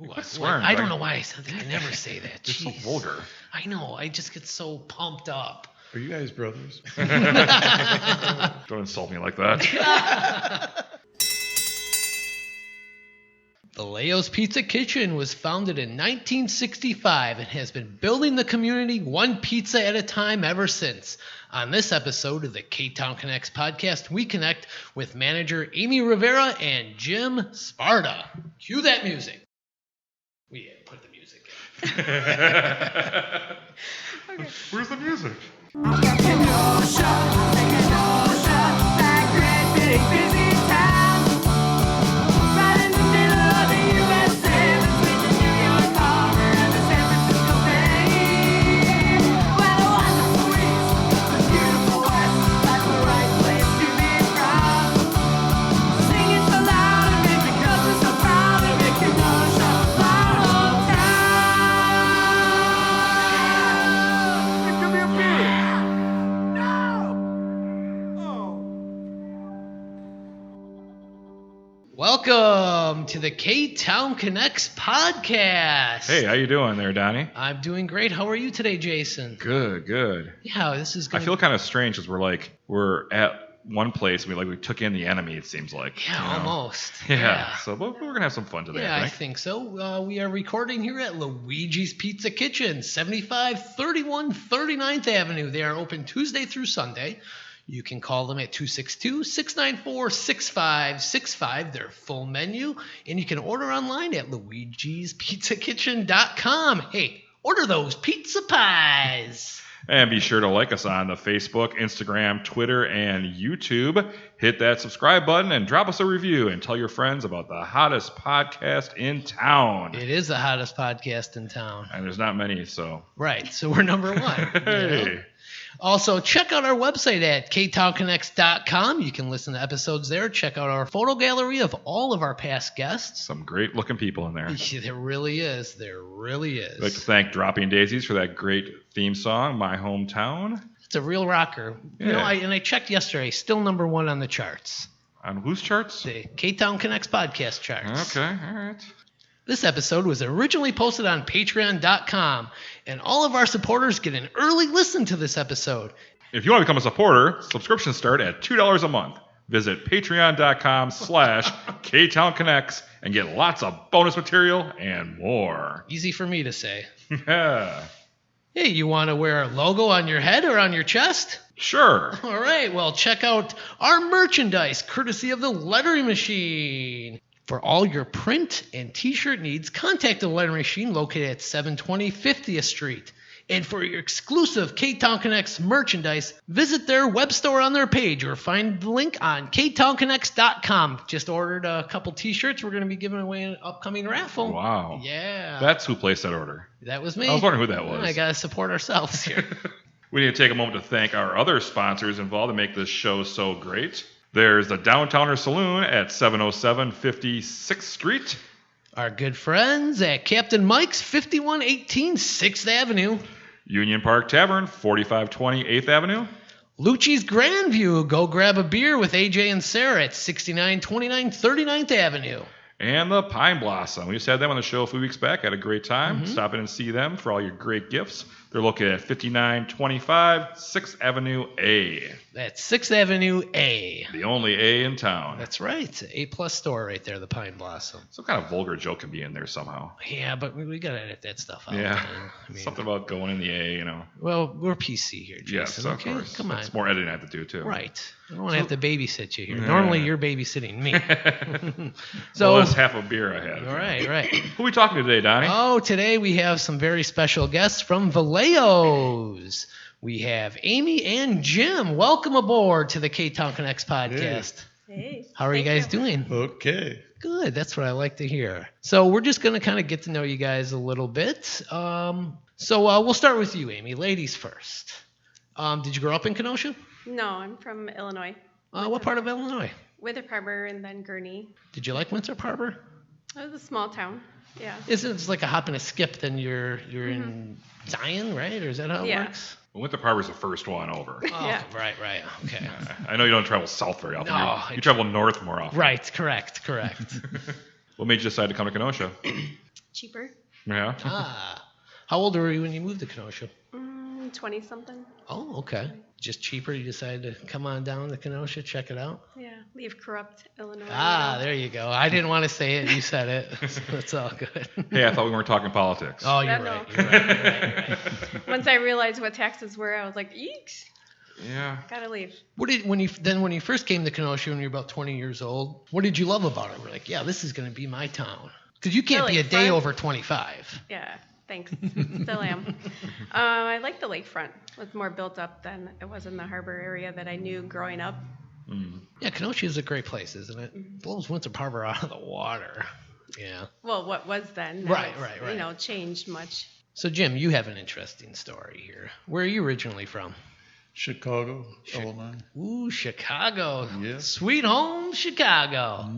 Ooh, Quit swearing. I don't know why I said that. I never say that. You're so vulgar. I know. I just get so pumped up. Are you guys brothers? Don't insult me like that. Valeo's Pizza Kitchen was founded in 1965 and has been building the community one pizza at a time ever since. On this episode of the Ktown Connects podcast, we connect with manager Amy Rivera and Jim Spata. Cue that music. We put the music in. Okay. Where's the music? Kenosha, that great big busy town, right in the middle of the USA, between the New York Harbor and the San Francisco Bay. Where the wonderful East, the beautiful West, that's the right place to be from. Sing it so loud of it because we're so proud of it, Kenosha, my hometown. It could be a beer. Welcome to the Ktown Connects podcast. Hey, how you doing there, Donnie? I'm doing great. How are you today, Jason? Good. Yeah, this is good. I feel kind of strange because we're at one place and we took in the enemy. It seems like. Yeah, you know? Almost. Yeah. So, but we're gonna have some fun today. Yeah, I I think. think so. We are recording here at Luigi's Pizza Kitchen, 7531 39th Avenue. They are open Tuesday through Sunday. You can call them at 262-694-6565, their full menu, and you can order online at luigispizzakitchen.com. Hey, order those pizza pies. And be sure to like us on the Facebook, Instagram, Twitter, and YouTube. Hit that subscribe button and drop us a review and tell your friends about the hottest podcast in town. It is the hottest podcast in town. And there's not many, so. Right, so we're number one. Hey. You know? Also, check out our website at ktownconnects.com. You can listen to episodes there. Check out our photo gallery of all of our past guests. Some great looking people in there. There really is. There really is. I'd like to thank Dropping Daisies for that great theme song, My Hometown. It's a real rocker. Yeah. You know, I checked yesterday, still number one on the charts. On whose charts? The Ktown Connects podcast charts. Okay, all right. This episode was originally posted on patreon.com, and all of our supporters get an early listen to this episode. If you want to become a supporter, subscriptions start at $2 a month. Visit patreon.com/KtownConnects and get lots of bonus material and more. Easy for me to say. Yeah. Hey, you want to wear a logo on your head or on your chest? Sure. All right, well, check out our merchandise, courtesy of the Lettering Machine. For all your print and t-shirt needs, contact the Lettering Machine located at 720 50th Street. And for your exclusive Ktown Connects merchandise, visit their web store on their page or find the link on ktownconnects.com. Just ordered a couple t-shirts. We're going to be giving away an upcoming raffle. Wow. Yeah. That's who placed that order. That was me. I was wondering who that was. I got to support ourselves here. We need to take a moment to thank our other sponsors involved to make this show so great. There's the Downtowner Saloon at 707 56th Street. Our good friends at Captain Mike's, 5118 6th Avenue. Union Park Tavern, 4520 8th Avenue. Lucci's Grandview, go grab a beer with AJ and Sarah at 6929 39th Avenue. And the Pine Blossom. We just had them on the show a few weeks back. Had a great time. Stop in and see them for all your great gifts. They're located at 5925 6th Avenue A. That's 6th Avenue A. The only A in town. That's right. It's an A+ store right there, the Pine Blossom. Some kind of vulgar joke can be in there somehow. Yeah, but we got to edit that stuff out. Yeah. Man. I mean, Something about going in the A, you know. well, we're PC here, Jason. Yes, of okay? course. Come on. It's more editing I have to do, too. Right. I don't want to have to babysit you here. Yeah. Normally, you're babysitting me. Well, that's half a beer I had. All right. Who are we talking to today, Donnie? Oh, today we have some very special guests from Valeo's. We have Amy and Jim. Welcome aboard to the Ktown Connects podcast. Hey. How are you guys doing? Okay. Good. That's what I like to hear. So we're just going to kind of get to know you guys a little bit. So we'll start with you, Amy. Ladies first. Did you grow up in Kenosha? No, I'm from Illinois. What part of Illinois? Winthrop Harbor and then Gurnee. Did you like Winthrop Harbor? It was a small town. Yeah. Isn't it like a hop and a skip? Then you're in Zion, right? Or is that how it works? Well, Winthrop Harbor's the first one over. Oh, Yeah. right. Okay. I know you don't travel south very often. No, you travel north more often. Right. Correct. What made you decide to come to Kenosha? Cheaper. Yeah. How old were you when you moved to Kenosha? 20-something. Oh, okay. Just cheaper. You decided to come on down to Kenosha, check it out. Yeah. Leave corrupt Illinois. There you go. I didn't want to say it. You said it. So it's all good. Hey, I thought we weren't talking politics. Oh, you're Yeah, no. right. You're right. Once I realized what taxes were, I was like, eeks. Yeah. Gotta leave. When you first came to Kenosha when you were about 20 years old, what did you love about it? We're like, yeah, this is going to be my town. Because you can't be a day over 25. Yeah. Thanks. Still am. I like the lakefront. It's more built up than it was in the harbor area that I knew growing up. Yeah, Kenosha is a great place, isn't it? Blows Winthrop Harbor out of the water. Yeah. Well, what was then? Right. Changed much. So, Jim, you have an interesting story here. Where are you originally from? Chicago, Illinois. Ooh, Chicago. Yeah. Sweet home, Chicago.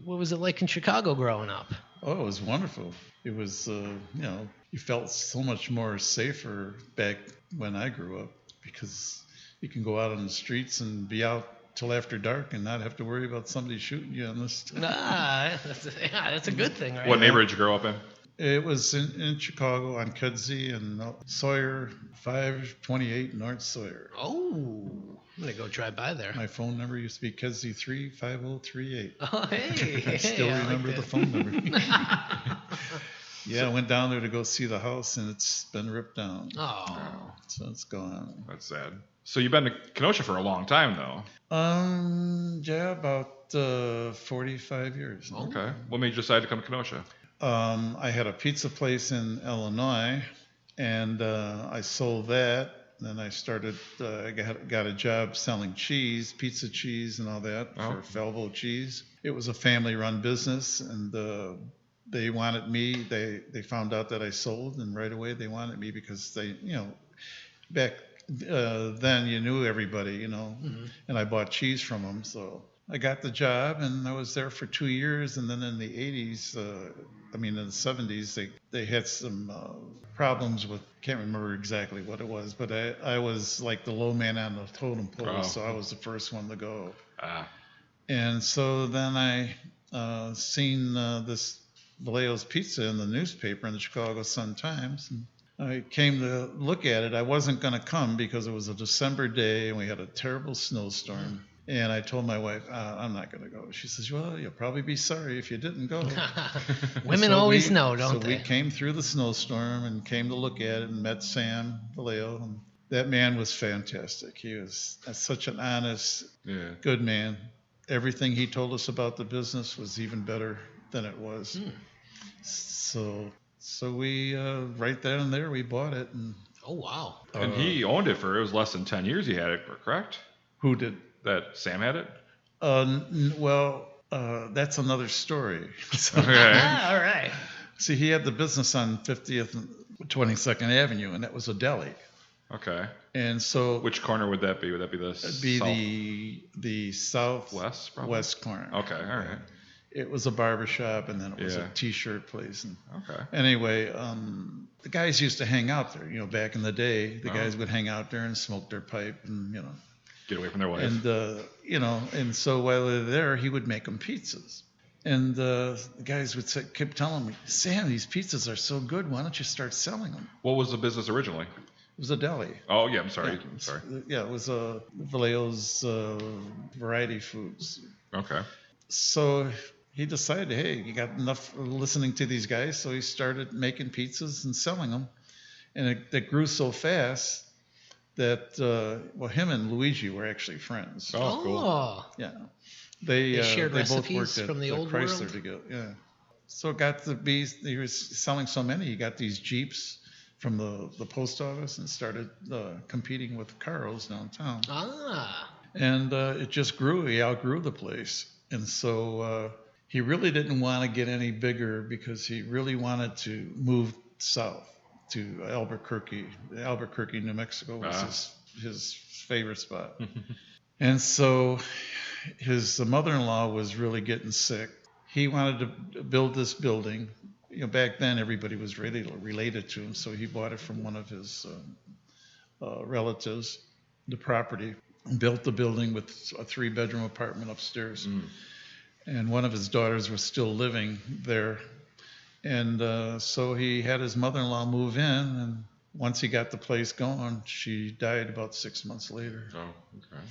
What was it like in Chicago growing up? Oh, it was wonderful. It was, you felt so much more safer back when I grew up because you can go out on the streets and be out till after dark and not have to worry about somebody shooting you on the street. That's a good thing, right? What neighborhood did you grow up in? It was in Chicago on Cudsey and Sawyer, 528 North Sawyer. Oh, I'm going to go drive by there. My phone number used to be Cudsey 35038. Oh, hey. I still I like remember that. the phone number. Yeah, I went down there to go see the house, and it's been ripped down. Oh. So it's gone. That's sad. So you've been to Kenosha for a long time, though. Yeah, about 45 years. Okay. What made you decide to come to Kenosha? I had a pizza place in Illinois, and I sold that. Then I started, I got a job selling cheese, pizza cheese and all that for Falvo cheese. It was a family-run business, and they wanted me. They found out that I sold, and right away they wanted me because they, back then you knew everybody, and I bought cheese from them. So I got the job, and I was there for 2 years. And then in the 80s, in the 70s, they had some problems with, can't remember exactly what it was, but I was like the low man on the totem pole, so I was the first one to go. And so then I seen this Valeo's Pizza in the newspaper in the Chicago Sun-Times, and I came to look at it. I wasn't going to come because it was a December day and we had a terrible snowstorm. And I told my wife, I'm not going to go. She says, well, you'll probably be sorry if you didn't go. Women always know, don't they? So we came through the snowstorm and came to look at it and met Sam Valeo. And that man was fantastic. He was such an honest, good man. Everything he told us about the business was even better than it was. So we, right then and there, we bought it. And oh, wow. And he owned it for, it was less than 10 years he had it for, correct? Who did? That Sam had it? That's another story. Okay. All right. See, he had the business on 50th and 22nd Avenue, and that was a deli. Okay. And so, which corner would that be? Would that be the it'd be the southwest corner. Okay, all right. It was a barber shop, and then it was a T-shirt place. And okay. Anyway, the guys used to hang out there. Back in the day, the guys would hang out there and smoke their pipe, and get away from their wife. And and so while they were there, he would make them pizzas. And the guys would keep telling me, Sam, these pizzas are so good. Why don't you start selling them? What was the business originally? It was a deli. Oh, yeah, I'm sorry. Yeah, it was Valeo's Variety Foods. Okay. So he decided, hey, you got enough listening to these guys, so he started making pizzas and selling them. And it grew so fast that, him and Luigi were actually friends. Oh, cool. Yeah. They shared both recipes worked at from the old Chrysler world? together. Yeah. So it got to be, he was selling so many, he got these Jeeps from the post office and started competing with Caros downtown. And it just grew. He outgrew the place. And so he really didn't want to get any bigger because he really wanted to move south to Albuquerque. Albuquerque, New Mexico was his favorite spot. And so his mother-in-law was really getting sick. He wanted to build this building. Back then everybody was really related to him, so he bought it from one of his relatives, the property, and built the building with a 3-bedroom apartment upstairs. And one of his daughters was still living there, And so he had his mother-in-law move in, and once he got the place going, she died about 6 months later. Oh, okay.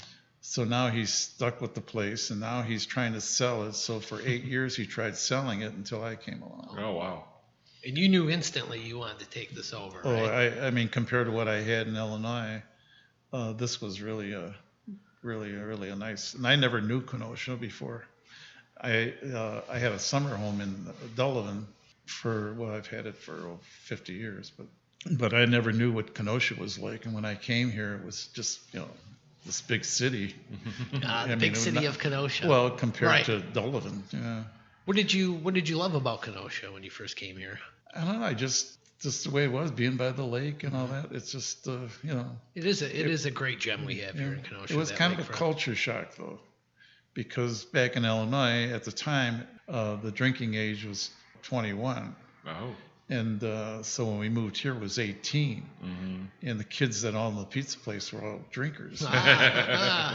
So now he's stuck with the place, and now he's trying to sell it. So for 8 years, he tried selling it until I came along. Oh, wow. And you knew instantly you wanted to take this over, Oh, right? I mean, compared to what I had in Illinois, this was really a nice. And I never knew Kenosha before. I had a summer home in Delavan I've had it for 50 years, but I never knew what Kenosha was like. And when I came here, it was just this big city. The big city of Kenosha. Well, compared Right. to Delavan, yeah. What did you love about Kenosha when you first came here? I don't know. Just the way it was, being by the lake and all that. It's just, It is a great gem we have here in Kenosha. It was that kind of a lakefront. culture shock, though, because back in Illinois at the time, the drinking age was 21. Oh. And so when we moved here, it was 18. Mm-hmm. And the kids that owned the pizza place were all drinkers.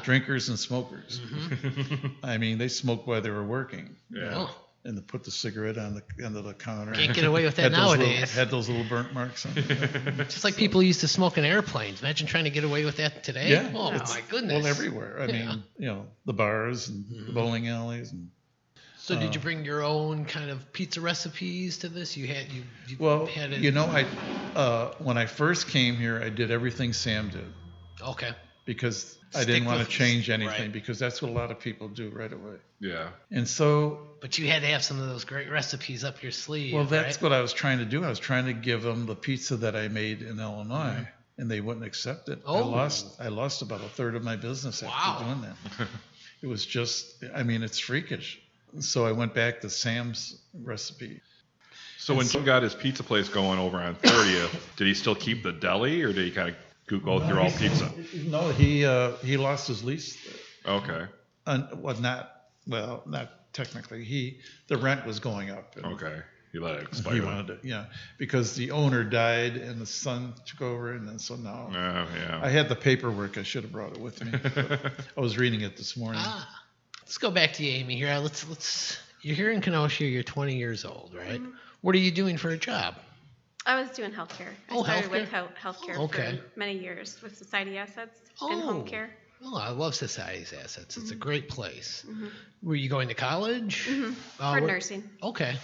Drinkers and smokers. Mm-hmm. I mean, they smoked while they were working. Yeah. Oh, And they put the cigarette on the end of the counter. can't get away with that Had those little- nowadays. Had those little burnt marks on it. Just like people used to smoke in airplanes. Imagine trying to get away with that today. Yeah. Oh It's- my goodness. Well, everywhere. I mean, the bars and the bowling alleys. And So did you bring your own kind of pizza recipes to this? You had well, had it. when I first came here, I did everything Sam did Okay. because I Stick didn't want to with- change anything right. because that's what a lot of people do right away. Yeah. And so, But you had to have some of those great recipes up your sleeve. well, that's right? what I was trying to do. I was trying to give them the pizza that I made in Illinois, and they wouldn't accept it. Oh. I lost about a third of my business after Wow. doing that. It was just, I mean, it's freakish. So I went back to Sam's recipe. So when Tim got his pizza place going over on 30th, did he still keep the deli, or did he kind of go through all pizza? No, he lost his lease. Okay. Not technically. The rent was going up. and Okay. He let it He expire. wanted to, because the owner died and the son took over, and then so now Oh, yeah. I had the paperwork. I should have brought it with me. But I was reading it this morning. Let's go back to you, Amy here. Let's. You're here in Kenosha. You're 20 years old, right? What are you doing for a job? I was doing healthcare. Oh, I started with healthcare? healthcare Okay. for many years with Society Assets and Oh. home care. Oh, I love Society's Assets. It's a great place. Mm-hmm. Were you going to college? For nursing. Okay.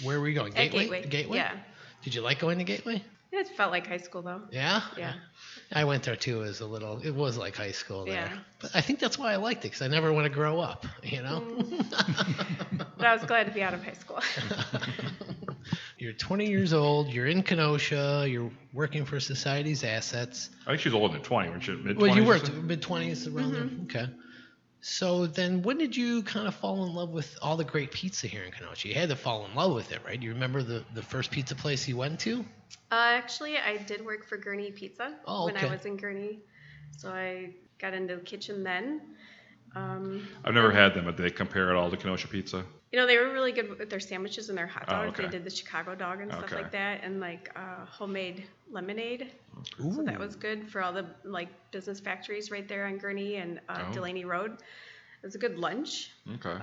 Where were you going? At Gateway. Yeah. Did you like going to Gateway? It felt like high school though. Yeah. Yeah. I went there too as it was like high school there. Yeah. But I think that's why I liked it, because I never want to grow up, But I was glad to be out of high school. You're 20 years old, you're in Kenosha, you're working for Society's Assets. I think she was older than 20, weren't you? Mid-20s? Well, you or worked something? mid-20s around there? Okay. So then when did you kind of fall in love with all the great pizza here in Kenosha? You had to fall in love with it, right? You remember the first pizza place you went to? Actually, I did work for Gurney Pizza when okay. I was in Gurney. So I got into the kitchen then. I've never had them, but they compare it all to Kenosha pizza. They were really good with their sandwiches and their hot Oh, dogs. okay. They did the Chicago dog and stuff Okay. like that, and homemade lemonade. So that was good for all the business factories right there on Gurney and Oh. Delaney Road. It was a good lunch. Okay.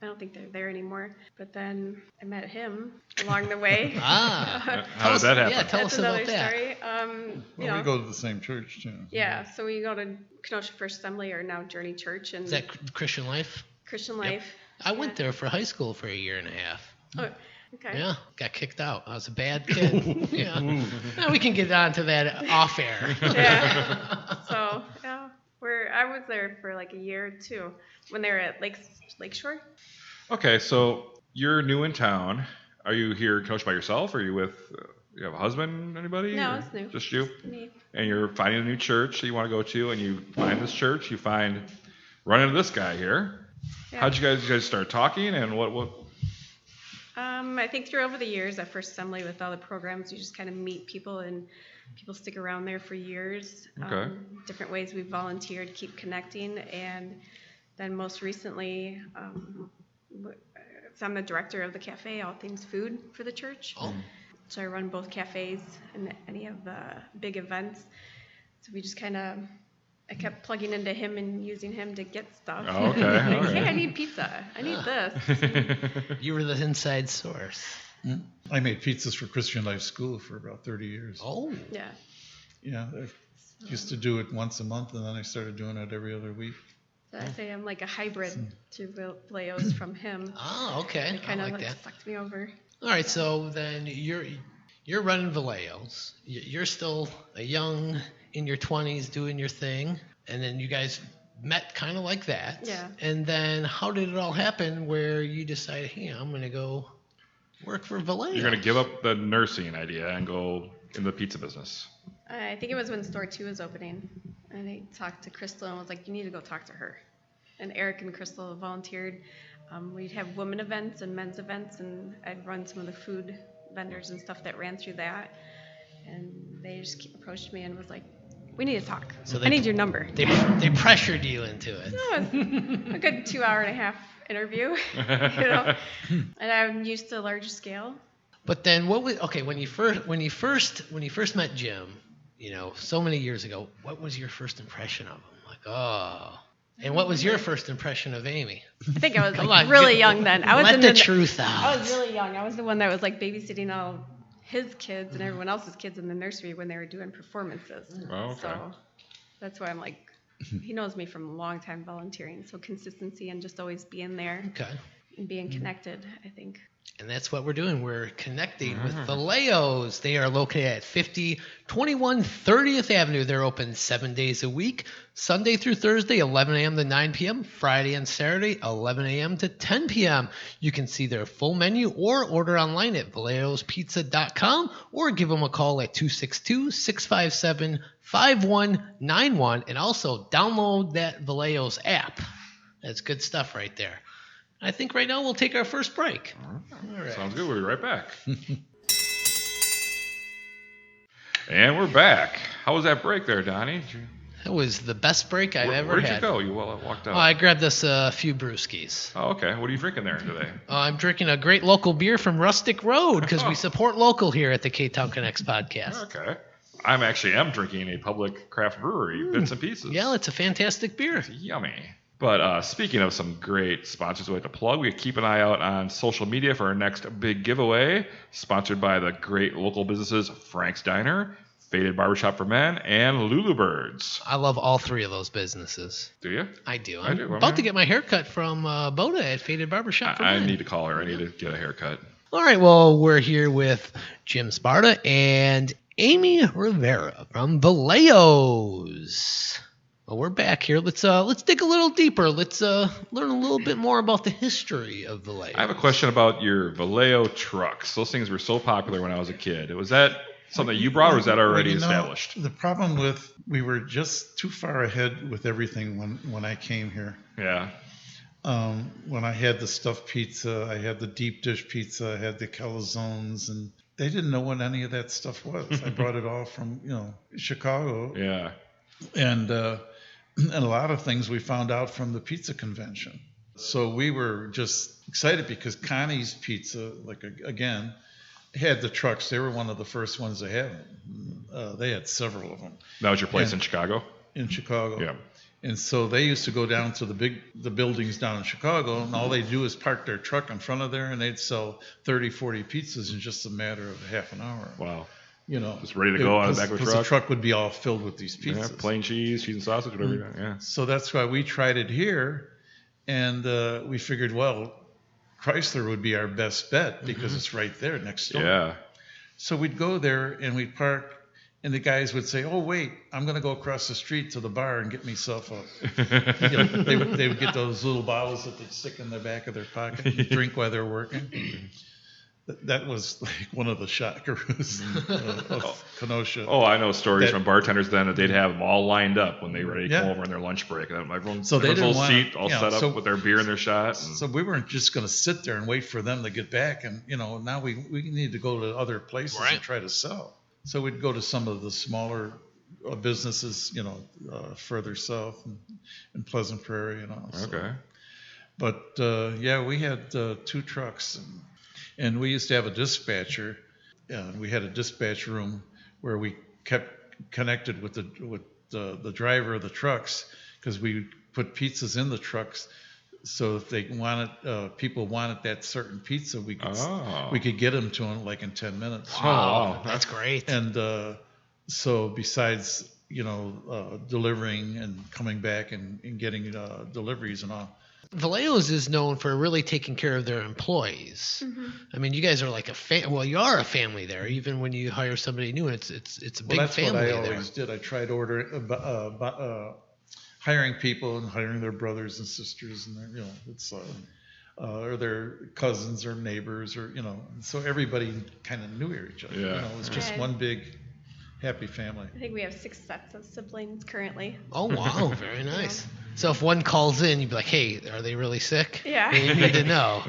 I don't think they're there anymore. But then I met him along the way. How did that happen? Yeah, tell That's us another about that. story. Well, we go to the same church too. Yeah, so we go to Kenosha First Assembly, or now Journey Church, and Is that Christian Life? Christian Life. I went there for high school for a year and a half. Oh, okay. Yeah, got kicked out. I was a bad kid. Yeah. Now we can get on to that off air. Yeah. So yeah, I was there for like a year or two when they were at Lakeshore. Okay, so you're new in town. Are you here in Kenosha by yourself? Or are you with, you have a husband, anybody? No, or it's new. Just you? Me. And you're finding a new church that you want to go to, and you find this church, run into this guy here. Yeah. How'd you guys start talking, and what? I think through over the years at First Assembly with all the programs, you just kind of meet people and people stick around there for years. Okay. Different ways we volunteered, keep connecting, and then most recently, so I'm the director of the cafe, All Things Food for the church. Oh. So I run both cafes and any of the big events. So we just I kept plugging into him and using him to get stuff. Oh, okay. Like, All right. hey, I need pizza. I need this. You were the inside source. I made pizzas for Christian Life School for about 30 years. Oh. Yeah. Yeah, I used to do it once a month, and then I started doing it every other week. So I say I'm like a hybrid to Valeo's from him. Oh, okay. It kind I of like like that. sucked me over. All right, so then you're running Valeo's. You're still a young, in your 20s, doing your thing, and then you guys met kind of like that. Yeah. And then how did it all happen where you decided, hey, I'm going to go work for Valeo? You're going to give up the nursing idea and go in the pizza business. I think it was when store 2 was opening, and I talked to Christal and was like, you need to go talk to her. And Eric and Christal volunteered. We'd have women events and men's events, and I'd run some of the food vendors and stuff that ran through that. And they just approached me and was like, we need to talk. So I need your number. They pressured you into it. It was a good 2.5-hour interview, you know. And I'm used to larger scale. But then when you first met Jim, you know, so many years ago, what was your first impression of him? Like, oh. And what was your first impression of Amy? I think I was Come like on, really young then. I was let in the truth out. I was really young. I was the one that was like babysitting all his kids and everyone else's kids in the nursery when they were doing performances. Oh, okay. So that's why I'm like, he knows me from a long time volunteering. So consistency and just always being there Okay. and being connected, I think. And that's what we're doing. We're connecting with Valeo's. They are located at 5021 30th Avenue. They're open 7 days a week, Sunday through Thursday, 11 a.m. to 9 p.m., Friday and Saturday, 11 a.m. to 10 p.m. You can see their full menu or order online at valeospizza.com or give them a call at 262-657-5191 and also download that Valeo's app. That's good stuff right there. I think right now we'll take our first break. All right. Sounds good. We'll be right back. And we're back. How was that break there, Donnie? That was the best break I've ever Where'd had. you go? You walked out. Oh, I grabbed us a few brewskis. Oh, okay. What are you drinking there today? I'm drinking a great local beer from Rustic Road because we support local here at the Ktown Connects podcast. Okay. I'm drinking a public craft brewery, Bits and Pieces. Yeah, it's a fantastic beer. It's yummy. But speaking of some great sponsors we like to plug, we keep an eye out on social media for our next big giveaway, sponsored by the great local businesses Frank's Diner, Faded Barbershop for Men, and Lulu Birds. I love all three of those businesses. Do you? I do. I I'm do. about to get my hair cut from Boda at Faded Barbershop for I Men. need to call her. I need to get a haircut. All right, well, we're here with Jim Spata and Amy Rivera from Valeo's. Well, we're back here. Let's dig a little deeper. Let's learn a little bit more about the history of Valeo. I have a question about your Valeo trucks. Those things were so popular when I was a kid. Was that something that you brought, or was that already established? The problem we were just too far ahead with everything when I came here. Yeah. When I had the stuffed pizza, I had the deep dish pizza, I had the calzones, and they didn't know what any of that stuff was. I brought it all from Chicago. Yeah. And a lot of things we found out from the pizza convention. So we were just excited because Connie's Pizza, again, had the trucks. They were one of the first ones to have them. They had several of them. That was your place in Chicago? In Chicago. Yeah. And so they used to go down to the buildings down in Chicago, and all they do is park their truck in front of there, and they'd sell 30, 40 pizzas in just a matter of half an hour. Wow. Just ready to go on the back of a truck? The truck would be all filled with these pizzas. Yeah, plain cheese and sausage, whatever. Yeah. So that's why we tried it here, and we figured, well, Chrysler would be our best bet because it's right there next door. Yeah. So we'd go there and we'd park, and the guys would say, "Oh wait, I'm going to go across the street to the bar and get myself a." They would get those little bottles that they'd stick in the back of their pocket and drink while they're working. That was like one of the shockaroos of Kenosha. Oh, I know stories from bartenders then that they'd have them all lined up when they were ready to come over on their lunch break. And everyone's little seat all set up with their beer and their shot. So we weren't just going to sit there and wait for them to get back. And, now we need to go to other places and try to sell. So we'd go to some of the smaller businesses, further south in Pleasant Prairie and all. Okay. But, we had 2 trucks. And we used to have a dispatcher. We had a dispatch room where we kept connected with the driver of the trucks because we put pizzas in the trucks So if they wanted, people wanted that certain pizza, we could get them to them like in 10 minutes. Wow, that's great. And so besides, delivering and coming back and getting deliveries and all. Valeo's is known for really taking care of their employees. I mean, you guys are like you are a family there. Even when you hire somebody new, it's a big that's family there. That's what I always did. I tried hiring people and hiring their brothers and sisters and their, it's or their cousins or neighbors or so everybody kind of knew each other. Yeah. It was just one big happy family. I think we have 6 sets of siblings currently. Oh wow, very nice. So if one calls in, you'd be like, "Hey, are they really sick?" Yeah. You need to know.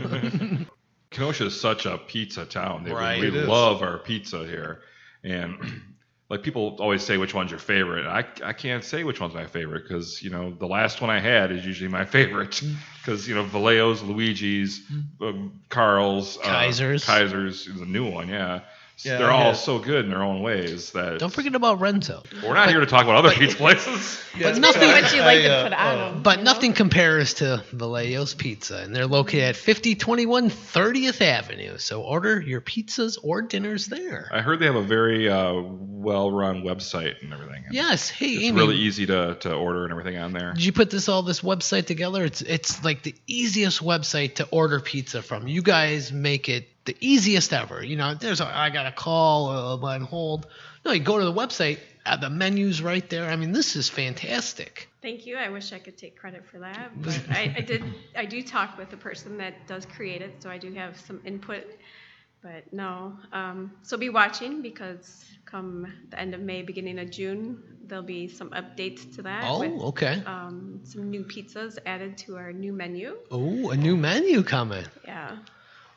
Kenosha is such a pizza town. Right. We love our pizza here, and like people always say, which one's your favorite? I can't say which one's my favorite because the last one I had is usually my favorite because Valeo's, Luigi's, Carl's, Kaiser's is a new one. Yeah. Yeah, they're all so good in their own ways that Don't forget about Renzo. we're not here to talk about other pizza places. But nothing. What you like to put on them. But nothing compares to Valeo's Pizza, and they're located at 5021 30th Avenue. So order your pizzas or dinners there. I heard they have a very well-run website and everything. Yes. Hey, It's Amy. really easy to order and everything on there. Did you put this website together? It's like the easiest website to order pizza from. You guys make it the easiest ever. I got to call on hold. No, you go to the website, the menu's right there. I mean, this is fantastic. Thank you. I wish I could take credit for that, but I do talk with the person that does create it, so I do have some input. But no, so be watching because come the end of May, beginning of June, there'll be some updates to that. Oh, with, okay. Some new pizzas added to our new menu. Oh, a new menu coming. Yeah.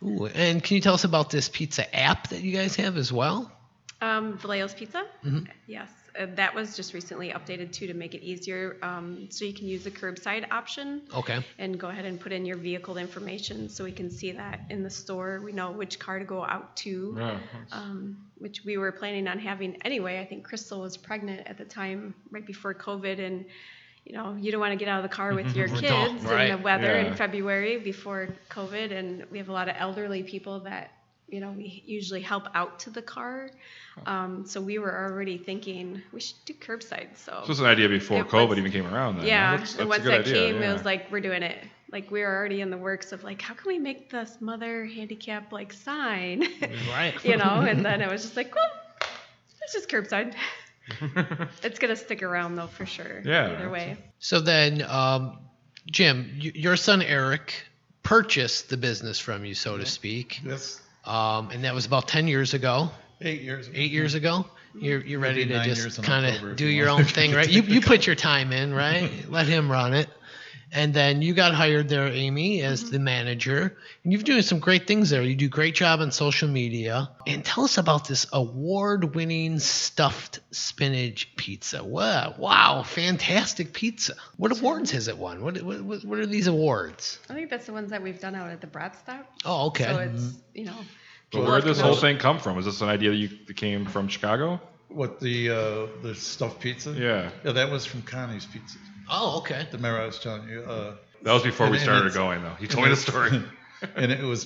Ooh, and can you tell us about this pizza app that you guys have as well? Valeo's Pizza? Yes. That was just recently updated too to make it easier. So you can use the curbside option. Okay. And go ahead and put in your vehicle information so we can see that in the store. We know which car to go out to, which we were planning on having anyway. I think Christal was pregnant at the time right before COVID, and you don't want to get out of the car with your kids in the weather in February before COVID, and we have a lot of elderly people that we usually help out to the car. So we were already thinking we should do curbside. So this was an idea before COVID even came around. Then. Yeah, That's and a once good that idea, came, it was like we're doing it. Like we were already in the works of like, how can we make this mother handicap like sign? Right. And then it was just like, well, it's just curbside. It's gonna stick around though for sure. Yeah. Either way. So then, Jim, your son Eric purchased the business from you, so to speak. Yes. And that was about 10 years ago. 8 years ago. 8 years ago? You're ready to 9 years just in kind October of if do you your want. own thing, right? You put your time in, right? Let him run it. And then you got hired there, Amy, as the manager. And you're doing some great things there. You do a great job on social media. And tell us about this award-winning stuffed spinach pizza. Wow, fantastic pizza. What awards has it won? What are these awards? I think that's the ones that we've done out at the Brat Stop. Oh, okay. So it's But people where have did this come whole out- thing come from? Was this an idea that came from Chicago? What the stuffed pizza? Yeah. Yeah, that was from Connie's Pizza. Oh, okay. Remember I was telling you. That was before we and started it's- going, though. He told me the story. And it's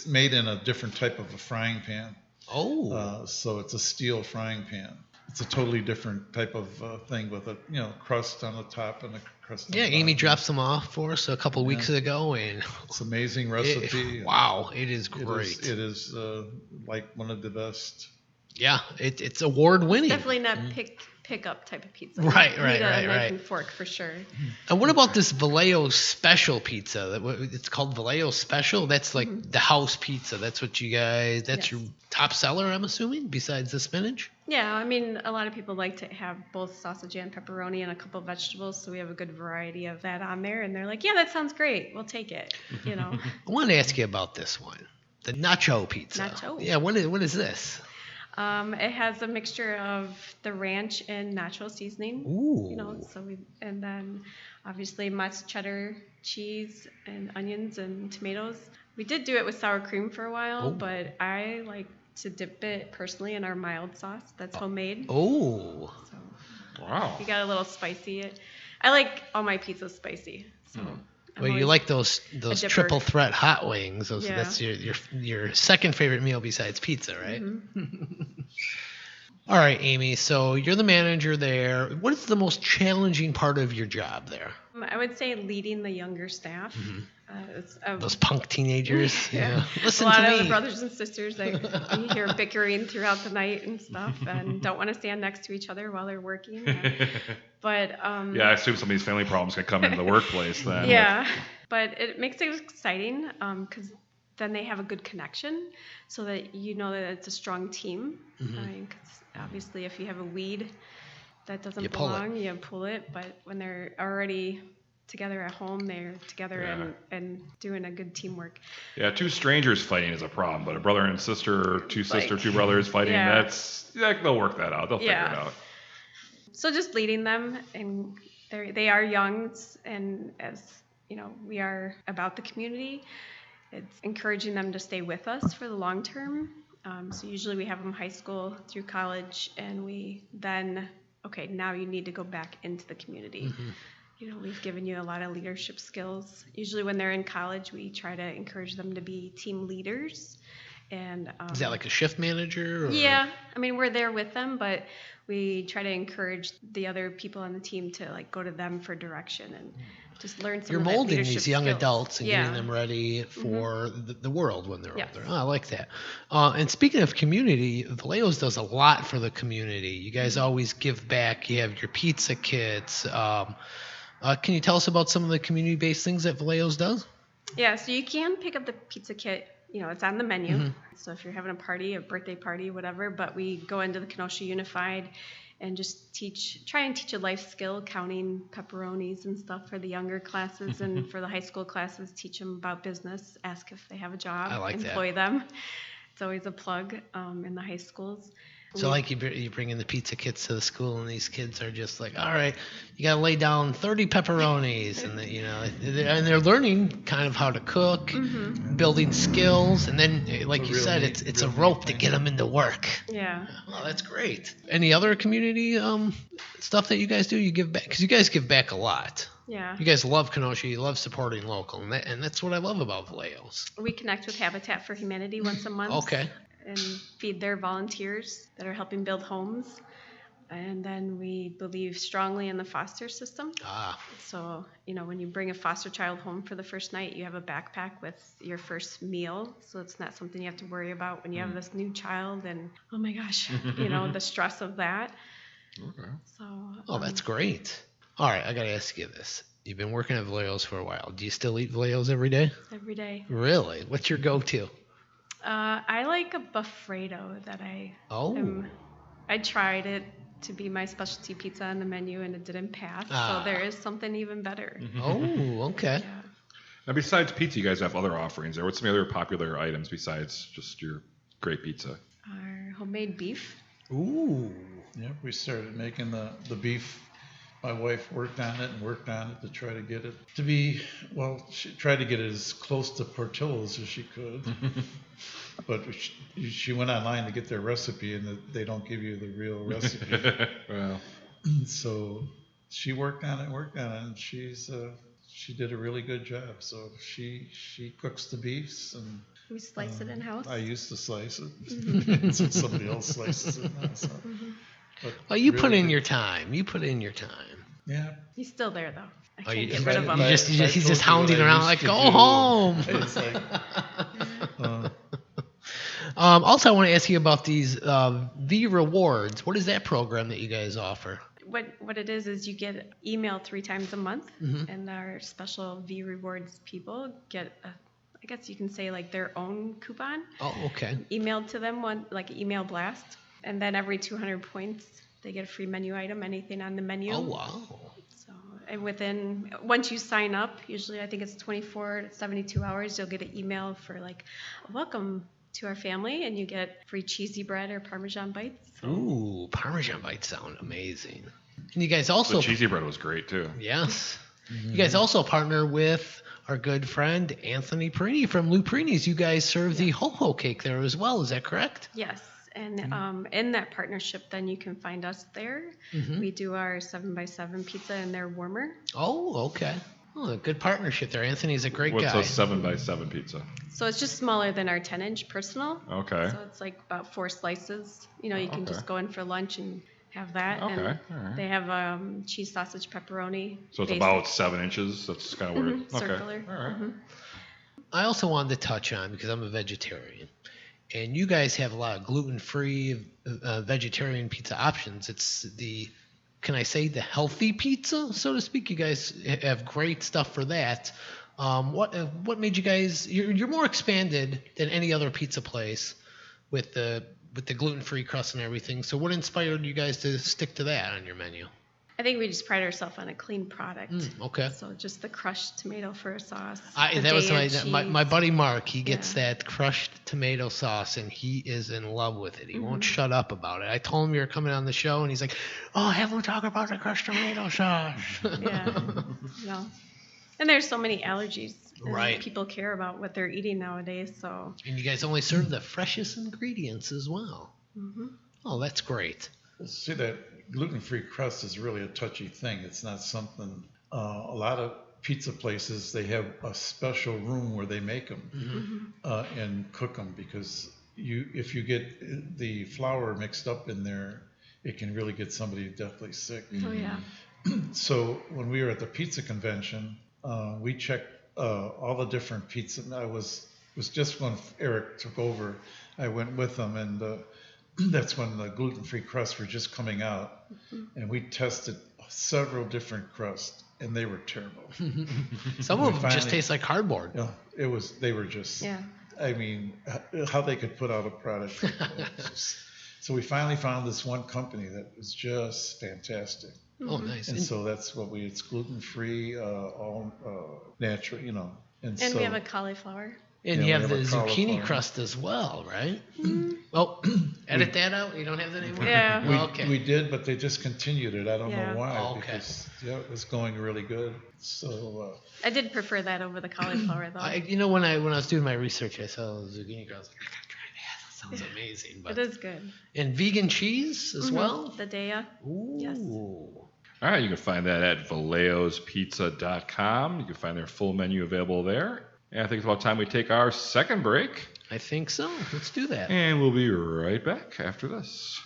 made in a different type of a frying pan. Oh. So it's a steel frying pan. It's a totally different type of thing with a crust on the top and a crust. On Yeah, the Amy bottom. dropped some off for us a couple weeks ago, and It's an amazing recipe. wow, it is It great. is, it is like one of the best. Yeah, it's award winning. Definitely not pick up type of pizza. Right, You right, need a right, knife right. and fork for sure. And what about this Valeo Special Pizza? It's called Valeo Special. That's like the house pizza. That's what you guys. That's Yes. your top seller, I'm assuming, besides the spinach. Yeah, I mean, a lot of people like to have both sausage and pepperoni and a couple of vegetables, so we have a good variety of that on there. And they're like, yeah, that sounds great. We'll take it. I want to ask you about this one, the nacho pizza. Nacho. Yeah, what is this? It has a mixture of the ranch and nacho seasoning. Ooh. And then obviously much cheddar, cheese, and onions and tomatoes. We did do it with sour cream for a while, but I like to dip it personally in our mild sauce that's homemade. Oh. So Wow. you got a little spicy. I like all my pizzas spicy. So Well, you always like those dipper. triple threat hot wings. Yeah. That's your second favorite meal besides pizza, right? Mm-hmm. All right, Amy. So you're the manager there. What is the most challenging part of your job there? I would say leading the younger staff. It's Those punk teenagers. Yeah. Listen a lot to of me. the brothers and sisters, you hear bickering throughout the night and stuff, and don't want to stand next to each other while they're working. But Yeah, I assume some of these family problems can come into the workplace then. yeah, but it makes it exciting because then they have a good connection, so that you know that it's a strong team. I mean, 'cause obviously, if you have a weed that doesn't You pull it. belong, you pull it. But when they're already together at home, they're together and doing a good teamwork. Yeah, two strangers fighting is a problem, but a brother and sister, two Like, brothers fighting, yeah. they'll work that out. They'll figure it Yeah. out. So just leading them, and they are young, and as you know, we are about the community. It's encouraging them to stay with us for the long term. So usually we have them high school through college, and we then, okay, now you need to go back into the community. You know, we've given you a lot of leadership skills. Usually when they're in college, we try to encourage them to be team leaders. And Is that like a shift manager? Or? yeah, I mean, we're there with them, but we try to encourage the other people on the team to like go to them for direction and just learn some You're of that molding leadership these young skills. adults and Yeah. getting them ready for the world when they're Yes. older. Oh, I like that. And speaking of community, Valeo's does a lot for the community. You guys always give back. You have your pizza kits. Can you tell us about some of the community-based things that Valeo's does? Yeah, so you can pick up the pizza kit. You know, it's on the menu. Mm-hmm. So if you're having a party, a birthday party, whatever, but we go into the Kenosha Unified and just try and teach a life skill, counting pepperonis and stuff for the younger classes, and for the high school classes, teach them about business, ask if they have a job, I like that. employ them. It's always a plug in the high schools. So like you bring in the pizza kits to the school, and these kids are just like, all right, you got to lay down 30 pepperonis, and they're learning kind of how to cook, building skills, and then like It's a you real said, neat- it's a real rope neat to thing. get them into work. Yeah. Oh, that's great. Any other community stuff that you guys do? You give back, because you guys give back a lot. Yeah. You guys love Kenosha. You love supporting local, and that's what I love about Valeo's. We connect with Habitat for Humanity once a month. Okay. And feed their volunteers that are helping build homes. And then we believe strongly in the foster system. Ah, So, you know, when you bring a foster child home for the first night, you have a backpack with your first meal. So it's not something you have to worry about when you have this new child and, oh my gosh, you know, the stress of that. Okay. So, oh, that's great. All right, I got to ask you this. You've been working at Valeo's for a while. Do you still eat Valeo's every day? every day. Really? What's your go-to? I like a Buffredo that Oh. I tried it to be my specialty pizza on the menu, and it didn't pass. Ah. So there is something even better. Oh, okay. Yeah. Now, besides pizza, you guys have other offerings there. What's some other popular items besides just your great pizza? Our homemade beef. Ooh. Yeah, we started making the beef. My wife worked on it to try to get it to be, well, she tried to get it as close to Portillo's as she could. But she went online to get their recipe, and they don't give you the real recipe. Well, So she worked on it, and she did a really good job. So she cooks the beefs, and We slice it in house. I used to slice it. So somebody else slices it now. So. But Oh, you really put in good. your time. You put in your time. Yeah. He's still there though. I Oh, can't you get just- rid of him. you just- I he's told just you hounding what I around used like, to "Go do." home." It's like, Also, I want to ask you about these V Rewards. What is that program that you guys offer? What it is you get email 3 times a month, Mm-hmm. and our special V Rewards people get I guess you can say like their own coupon Oh, okay. emailed to them, one like an email blast, and then every 200 points they get a free menu item, anything on the menu. Oh, wow. So, and once you sign up, usually I think it's 24 to 72 hours, you'll get an email for like, welcome to our family, and you get free cheesy bread or Parmesan bites. Ooh, Parmesan bites sound amazing. And you guys the also, cheesy bread was great too. yes, you guys also partner with our good friend Anthony Perini from Lou Perini's. You guys serve the ho-ho cake there as well. Is that correct? Yes, and in that partnership, then you can find us there. We do our 7x7 pizza in their warmer. Oh, okay. Oh, a good partnership there. Anthony's a great What's guy. a 7x7 pizza? So it's just smaller than our 10-inch personal. Okay. So it's like about 4 slices. You can Okay. just go in for lunch and have that. Okay, And all right. they have cheese, sausage, pepperoni. So it's based- about 7 inches. That's kind of weird. Okay. circular. All right. I also wanted to touch on, because I'm a vegetarian, and you guys have a lot of gluten-free vegetarian pizza options. It's the, can I say, the healthy pizza, so to speak? You guys have great stuff for that. What made you guys? You're more expanded than any other pizza place with the gluten-free crust and everything. So what inspired you guys to stick to that on your menu? I think we just pride ourselves on a clean product. Okay. So just the crushed tomato for a sauce. That was my cheese. buddy Mark. He gets Yeah. that crushed tomato sauce, and he is in love with it. He won't shut up about it. I told him you were coming on the show, and he's like, "Oh, have him talk about the crushed tomato sauce." Yeah. No. And there's so many allergies. And Right. People care about what they're eating nowadays. So And you guys only serve the freshest ingredients as well. Oh, that's great. See, that gluten-free crust is really a touchy thing. It's not something. A lot of pizza places, they have a special room where they make them and cook them, because if you get the flour mixed up in there, it can really get somebody deathly sick. Oh yeah. So when we were at the pizza convention, we checked all the different pizza. I was just when Eric took over, I went with him, and that's when the gluten-free crusts were just coming out, and we tested several different crusts, and they were terrible. Some We of them just finally- taste like cardboard. They were just. Yeah. I mean, how they could put out a product like that. So we finally found this one company that was just fantastic. Oh, nice. And so that's what it's gluten-free, all natural, And And so, we have a cauliflower. And Yeah, you we have have the a zucchini cauliflower. crust as well, right? Oh, edit that out. You don't have that anymore. Yeah. we, Okay. we did, but they discontinued it. I don't Yeah. know why. Oh, okay. Because it was going really good. So I did prefer that over the cauliflower though. When I was doing my research, I saw the zucchini crust. I gotta try that. That sounds amazing. But It is good. and vegan cheese as well. The Daya. Ooh. Yes. All right, you can find that at valeospizza.com. You can find their full menu available there. And I think it's about time we take our second break. I think so. Let's do that. And we'll be right back after this.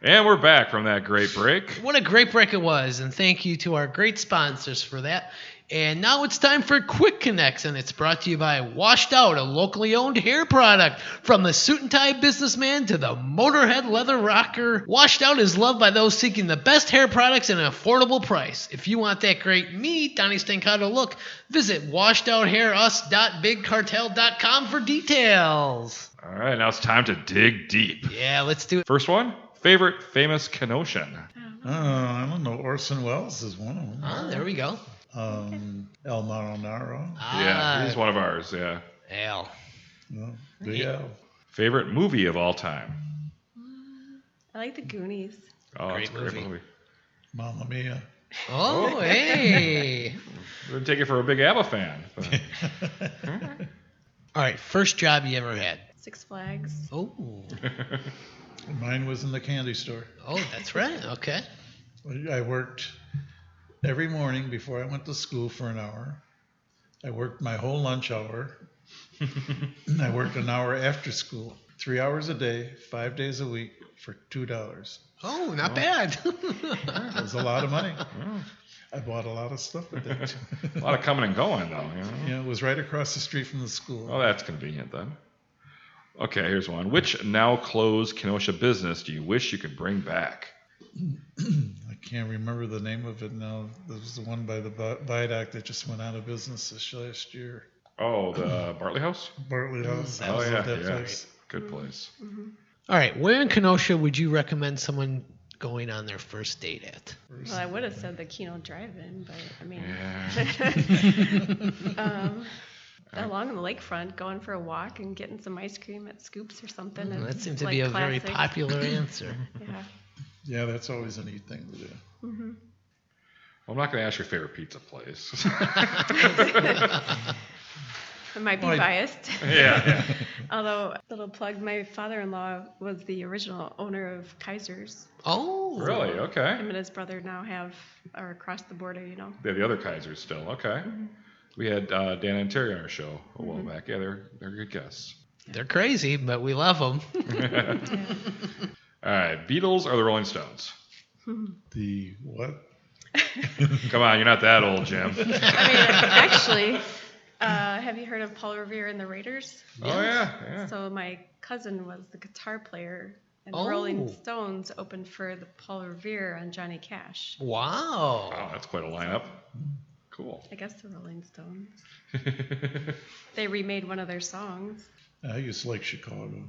And we're back from that great break. What a great break it was, and thank you to our great sponsors for that. And now it's time for Quick Connects, and it's brought to you by Washed Out, a locally owned hair product. From the suit and tie businessman to the Motorhead leather rocker, Washed Out is loved by those seeking the best hair products at an affordable price. If you want that great me, Donnie Stancato look, visit washedouthairus.bigcartel.com for details. All right, now it's time to dig deep. Yeah, let's do it. First one, favorite famous Kenosian. I don't know. Orson Welles is one of them. Ah, there we go. El Marinaro. Yeah, he's one of ours, yeah. Al. Big Al. Favorite movie of all time. I like the Goonies. Oh, Great it's a great movie. movie. Mamma Mia. Oh, hey. We're take it for a big ABBA fan. All right, first job you ever had. Six Flags. Oh. Mine was in the candy store. Oh, that's right. Okay. I worked every morning before I went to school for an hour. I worked my whole lunch hour. I worked an hour after school, 3 hours a day, 5 days a week for $2. Oh, not bad. It was a lot of money. I bought a lot of stuff with that. A lot of coming and going, though. Yeah, it was right across the street from the school. Oh, that's convenient then. Okay, here's one. Which now closed Kenosha business do you wish you could bring back? I can't remember the name of it now. There was the one by the Viaduct that just went out of business this last year. Oh, the Bartley House? Bartley House. that Oh, was yeah, that yeah. place. Good place. All right, where in Kenosha would you recommend someone going on their first date at? Well, I would have said the Keno Drive-In, but I mean, Yeah. along the lakefront, going for a walk and getting some ice cream at Scoops or something. Well, and that seems to like be a very classic. popular answer. Yeah. Yeah, that's always a neat thing to do. Well, I'm not going to ask your favorite pizza place. I might be Oh, biased. Yeah. Although, little plug, my father-in-law was the original owner of Kaiser's. Oh. Really? Okay. Him and his brother now are across the border, you know. They have the other Kaisers still. Okay. We had Dan and Terry on our show a while back. Yeah, they're good guests. They're crazy, but we love them. All right. Beatles or the Rolling Stones? The what? Come on, you're not that old, Jim. I mean, actually, have you heard of Paul Revere and the Raiders? Oh, yeah. So my cousin was the guitar player, and Oh. Rolling Stones opened for the Paul Revere on Johnny Cash. Wow. Wow, that's quite a lineup. Cool. I guess the Rolling Stones. They remade one of their songs. I used to like Chicago.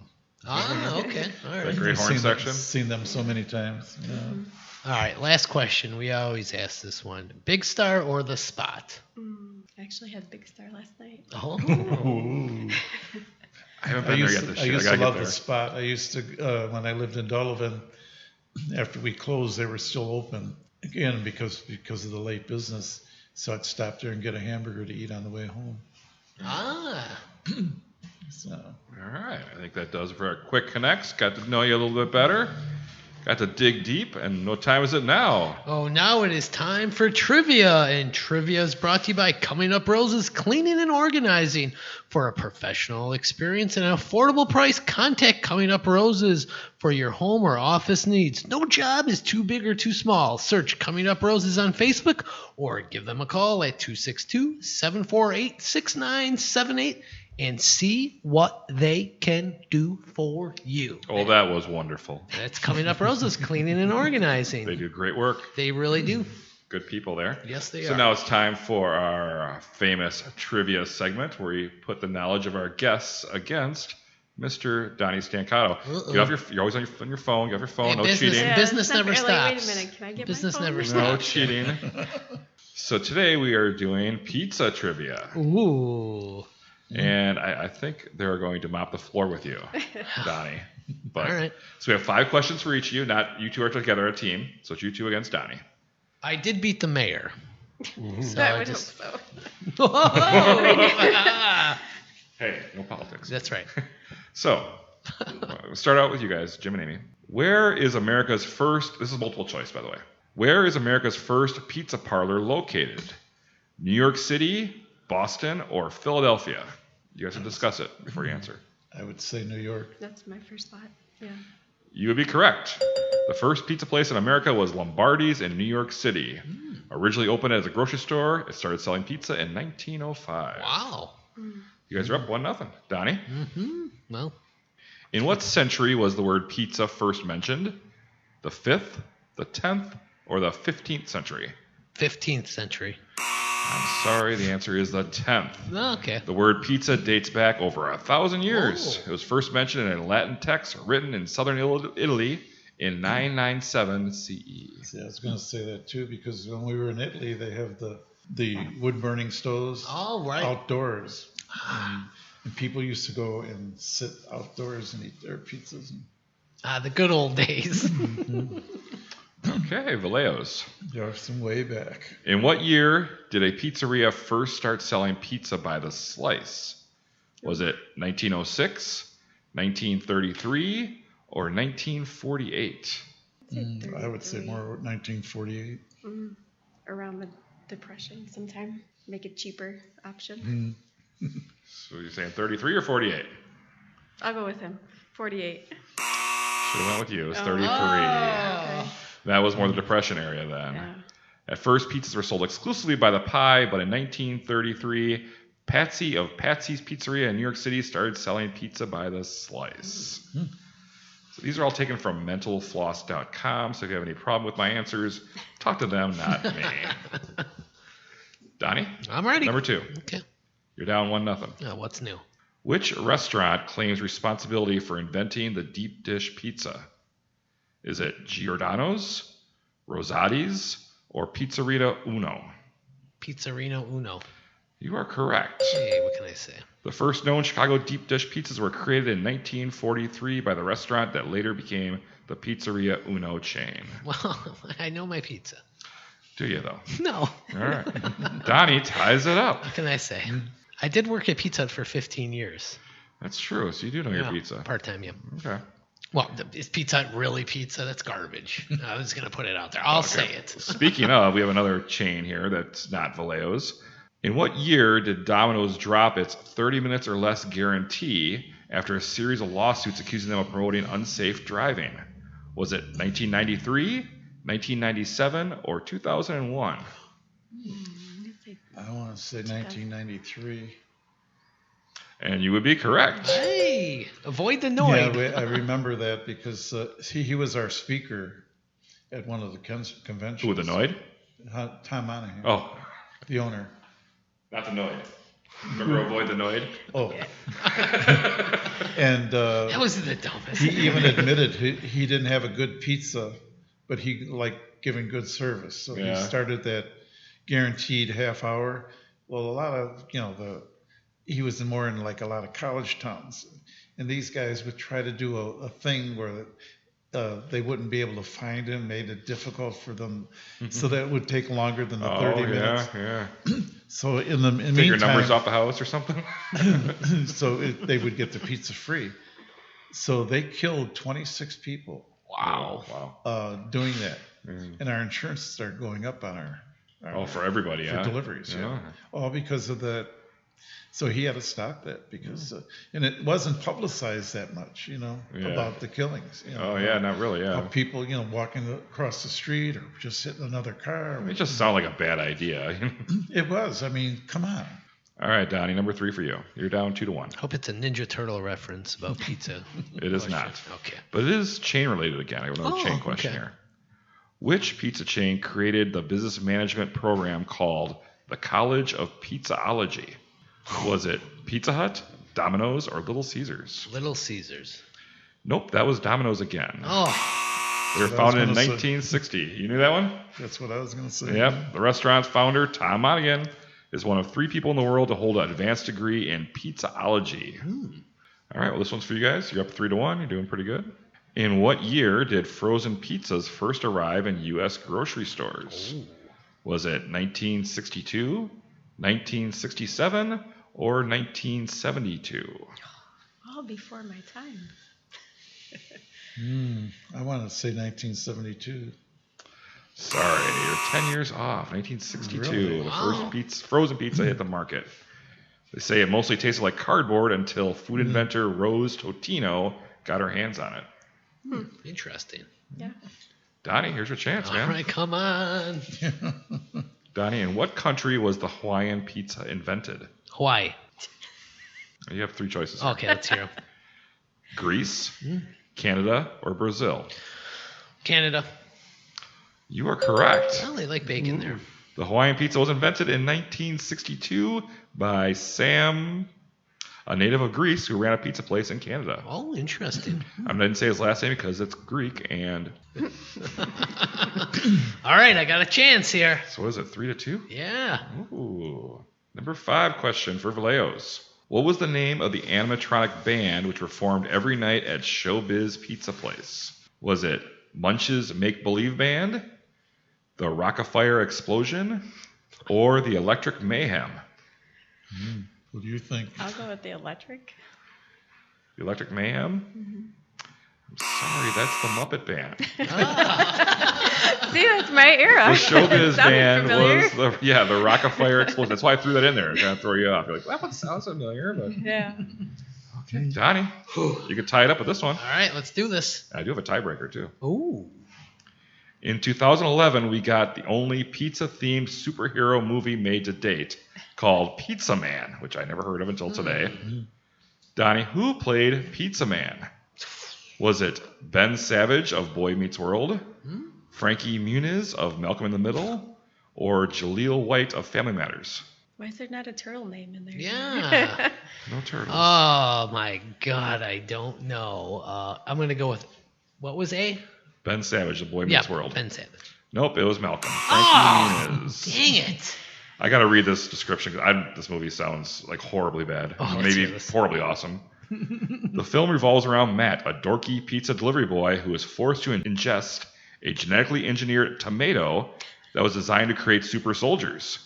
Ah, okay. All That right. great horn section. Seen them so many times. Yeah. All right. Last question. We always ask this one: Big Star or the Spot? I actually had Big Star last night. Oh. Ooh. I haven't I been there used yet to, this I year. used I to gotta love get the there. Spot. I used to, when I lived in Delavan, after we closed, they were still open again because of the late business. So I'd stop there and get a hamburger to eat on the way home. Ah. So All right. I think that does it for our quick connects. Got to know you a little bit better. Got to dig deep. And what time is it now? Oh, now it is time for trivia, and trivia is brought to you by Coming Up Roses Cleaning and Organizing. For a professional experience and an affordable price, contact Coming Up Roses for your home or office needs. No job is too big or too small. Search Coming Up Roses on Facebook or give them a call at 262-748-6978 and see what they can do for you. Oh, that was wonderful. That's Coming Up Roses Cleaning and Organizing. They do great work. They really do. Good people there. Yes, they So are. now it's time for our famous trivia segment where we put the knowledge of our guests against Mr. Donnie Stancato. Get off you're always on your phone. Get off your phone. Hey, no business- cheating. Yeah. Business it's not never fair. Like, wait a stops. minute, can I get Business my phone? never No stops. cheating. So today we are doing pizza trivia. Ooh. And I think they're going to mop the floor with you, Donnie. But, All right. So we have 5 questions for each of you. Not you two are together a team. So it's you two against Donnie. I did beat the mayor. So I I would just- hope so. Hey, no politics. That's right. So, we'll start out with you guys, Jim and Amy. Where is America's first, this is multiple choice, by the way. Where is America's first pizza parlor located? New York City, Boston, or Philadelphia? You guys can discuss it before you answer. I would say New York. That's my first thought. Yeah. You would be correct. The first pizza place in America was Lombardi's in New York City. Originally opened as a grocery store, it started selling pizza in 1905. Wow. You guys are up 1-0. Donnie? Well, In what century was the word pizza first mentioned? The 5th, the 10th, or the 15th century? 15th century. I'm sorry, the answer is the 10th. Okay. The word pizza dates back over 1,000 years. Oh. It was first mentioned in a Latin text written in southern Italy in 997 CE. See, I was going to say that too because when we were in Italy, they have the wood burning stoves All right. outdoors, and people used to go and sit outdoors and eat their pizzas. The good old days. Okay, Valeos. There's some way back. In what year did a pizzeria first start selling pizza by the slice? Was it 1906, 1933, or 1948? I would say more 1948. Around the Depression sometime. Make it cheaper option. So you're saying 33 or 48? I'll go with him. 48. Should have went with you. It was 33. Okay. That was more the Depression area then. Yeah. At first, pizzas were sold exclusively by the pie, but in 1933, Patsy of Patsy's Pizzeria in New York City started selling pizza by the slice. So these are all taken from mentalfloss.com, so if you have any problem with my answers, talk to them, not me. Donnie, I'm ready. number 2. Okay. You're down 1-0. What's new? Which restaurant claims responsibility for inventing the deep dish pizza? Is it Giordano's, Rosati's, or Pizzeria Uno? Pizzerino Uno. You are correct. Hey, what can I say? The first known Chicago deep dish pizzas were created in 1943 by the restaurant that later became the Pizzeria Uno chain. Well, I know my pizza. Do you, though? No. All right. Donnie ties it up. What can I say? I did work at Pizza Hut for 15 years. That's true. So you do know your pizza. Part-time, yeah. Okay. Well, is Pizza Hut really pizza? That's garbage. I was going to put it out there. I'll say it. Speaking of, we have another chain here that's not Valeo's. In what year did Domino's drop its 30 minutes or less guarantee after a series of lawsuits accusing them of promoting unsafe driving? Was it 1993, 1997, or 2001? I want to say 1993. And you would be correct. Hey, avoid the noise. Yeah, I remember that because he was our speaker at one of the conventions. Who, the Noid? Tom Monahan. Oh, The owner. not the Noid. Remember Avoid the Noid? Oh. And That was the dumbest. he even admitted he didn't have a good pizza, but he liked giving good service. So he started that guaranteed half hour. Well, a lot of, he was more in like a lot of college towns. And these guys would try to do a thing where they wouldn't be able to find him, made it difficult for them. So that would take longer than the 30 minutes. Yeah. So in the Take meantime, your numbers off the house or something? so they would get the pizza free. So they killed 26 people. Wow. Doing that. And our insurance started going up on our For everybody, for deliveries. Yeah. All because of that. So he had to stop that because, and it wasn't publicized that much, about the killings. Not really, How people, walking across the street or just hitting another car. It just sounded like a bad idea. It was. I mean, come on. All right, Donnie, number 3 for you. You're down 2-1. Hope it's a Ninja Turtle reference about pizza. It is not. Okay. But it is chain related again. I have another chain question here. Which pizza chain created the business management program called the College of Pizzaology? Was it Pizza Hut, Domino's, or Little Caesars? Little Caesars. Nope, that was Domino's again. Oh. They were founded in 1960. You knew that one? That's what I was going to say. Yep. The restaurant's founder, Tom Monaghan, is one of 3 people in the world to hold an advanced degree in pizzaology. All right, well, this one's for you guys. You're up 3-1. You're doing pretty good. In what year did frozen pizzas first arrive in U.S. grocery stores? Was it 1962, 1967, or 1972? All before my time. I want to say 1972. Sorry, you're 10 years off. 1962, Really? the first frozen pizza hit the market. They say it mostly tasted like cardboard until food inventor Rose Totino got her hands on it. Interesting. Yeah. Donnie, here's your chance, man. All right, come on. Donnie, in what country was the Hawaiian pizza invented? Hawaii. You have 3 choices here. Okay, let's hear them. Greece, Canada, or Brazil? Canada. You are correct. Well, they like bacon there. The Hawaiian pizza was invented in 1962 by Sam, a native of Greece who ran a pizza place in Canada. Oh, interesting. I didn't say his last name because it's Greek, and All right, I got a chance here. so what is it, 3-2? Yeah. Ooh. Number 5 question for Valeos. What was the name of the animatronic band which performed every night at Showbiz Pizza Place? Was it Munch's Make Believe Band, the Rock-afire Explosion, or the Electric Mayhem? What do you think? I'll go with the electric. The Electric Mayhem? I'm sorry, that's the Muppet Band. See, that's my era. The Showbiz Sounded Band familiar. was the Rock-afire Explosion. That's why I threw that in there. To kind of throw you off. You're like, well, that sounds familiar, but Yeah. okay, Donnie, you could tie it up with this one. All right, let's do this. I do have a tiebreaker too. Ooh. In 2011, we got the only pizza-themed superhero movie made to date called Pizza Man, which I never heard of until today. Donnie, who played Pizza Man? Was it Ben Savage of Boy Meets World, Frankie Muniz of Malcolm in the Middle, or Jaleel White of Family Matters? Why is there not a turtle name in there? Yeah. No turtles. Oh, my God, I don't know. I'm going to go with, what was A? Ben Savage of Boy Meets World. Ben Savage. Nope, it was Malcolm. Frankie Muniz. Dang it. I got to read this description because this movie sounds like horribly bad. Oh, let's Maybe hear this. horribly awesome. The film revolves around Matt, a dorky pizza delivery boy who is forced to ingest a genetically engineered tomato that was designed to create super soldiers.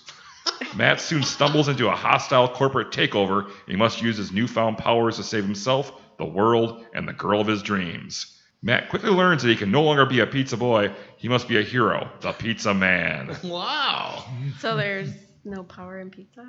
Matt soon stumbles into a hostile corporate takeover. He must use his newfound powers to save himself, the world, and the girl of his dreams. Matt quickly learns that he can no longer be a pizza boy. He must be a hero, the pizza man. Wow. So there's no power in pizza?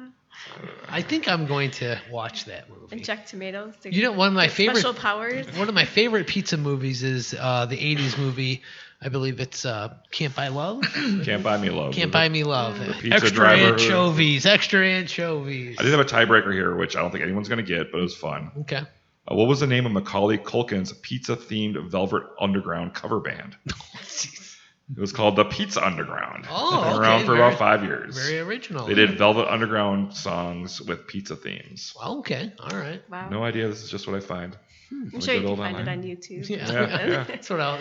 I think I'm going to watch that movie. Inject tomatoes to You know, one of my get favorite special powers? One of my favorite pizza movies is the 80s movie. I believe it's Can't Buy Love. Can't buy me love. Can't Buy Me Love. pizza Extra driver. anchovies. Extra anchovies. I did have a tiebreaker here, which I don't think anyone's going to get, but it was fun. Okay. What was the name of Macaulay Culkin's pizza-themed Velvet Underground cover band? It was called the Pizza Underground. Oh, Been okay. around for about 5 years. Very original. They did Velvet Underground songs with pizza themes. Oh, okay. All right. Wow. No idea. This is just what I find. I'm sure you Good can old find it online. on YouTube. Yeah. That's what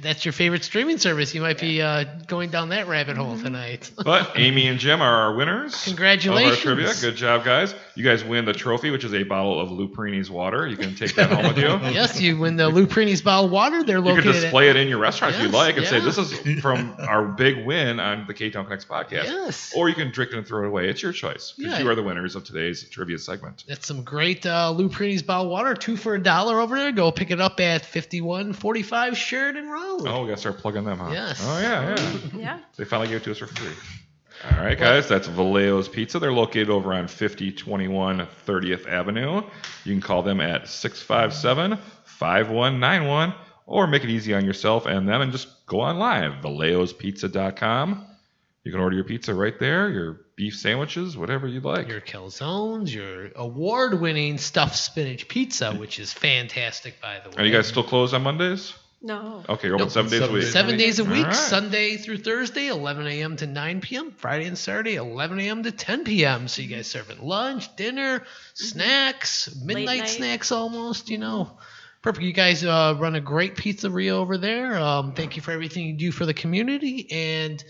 that's your favorite streaming service. You might be going down that rabbit hole tonight. But Amy and Jim are our winners. Congratulations. Of our trivia. Good job, guys. You guys win the trophy, which is a bottle of Luprini's water. You can take that home with you. Yes, you win the Luprini's bottled water. They're You located can display it in your restaurant if Yes, you'd like and say, yeah. this is from our big win on the Ktown Connects podcast. Yes. Or you can drink it and throw it away. It's your choice because Yeah. you are the winners of today's trivia segment. That's some great Luprini's bottled water. 2 for $1 over there. Go pick it up at 5145 Sheridan Road. Oh, we got to start plugging them, huh? Yes. Oh, yeah. Yeah. They finally gave it to us for free. All right, guys, that's Valeo's Pizza. They're located over on 5021 30th Avenue. You can call them at 657-5191 or make it easy on yourself and them and just go online, valeospizza.com. You can order your pizza right there, your beef sandwiches, whatever you'd like. Your calzones, your award-winning stuffed spinach pizza, which is fantastic, by the way. Are you guys still closed on Mondays? No. Okay, you're open Nope. 7 days a week. 7 days a week, All right. Sunday through Thursday, 11 a.m. to 9 p.m. Friday and Saturday, 11 a.m. to 10 p.m. So you guys serving lunch, dinner, snacks, midnight night. snacks almost, Perfect. You guys run a great pizzeria over there. Thank you for everything you do for the community. And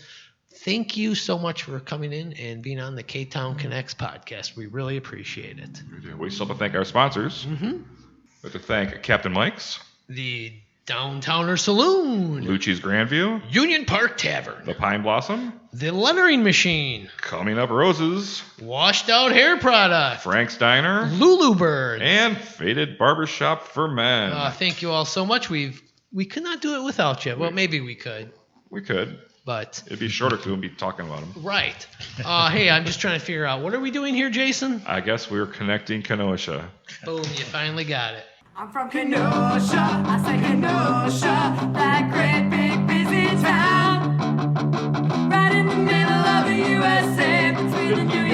thank you so much for coming in and being on the Ktown Connects podcast. We really appreciate it. We still have to thank our sponsors. We have to thank Captain Mike's, The Downtowner Saloon, Luigi's Grandview, Union Park Tavern, the Pine Blossom, The Lettering Machine, Coming Up Roses, Washed Out Hair Product, Frank's Diner, Lulu Bird. and Faded Barbershop for Men. Thank you all so much. We could not do it without you. Well, maybe we could, We could. but It'd be shorter too and be talking about them. right. Hey, I'm just trying to figure out what are we doing here, Jason? I guess we're connecting Kenosha. Boom! You finally got it. I'm from Kenosha, I say Kenosha, that great big busy town. Right in the middle of the USA, between the New